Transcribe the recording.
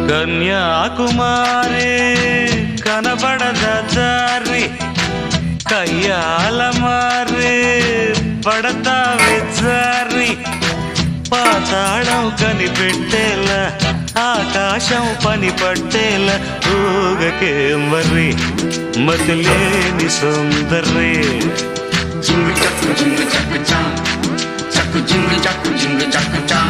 కన్యాకుమారి కనబడద దారి కయ్యాల మారి పడతావి జారి పాతాళం కనిపెట్టేలా ఆకాశం పని పట్టేలా ఊగకేం వర్రి మతిలేని సుందరి జింగు చక్కు జింగు చక్కు చా చక్కు జింగు చక్కు జింగు చక్కు చా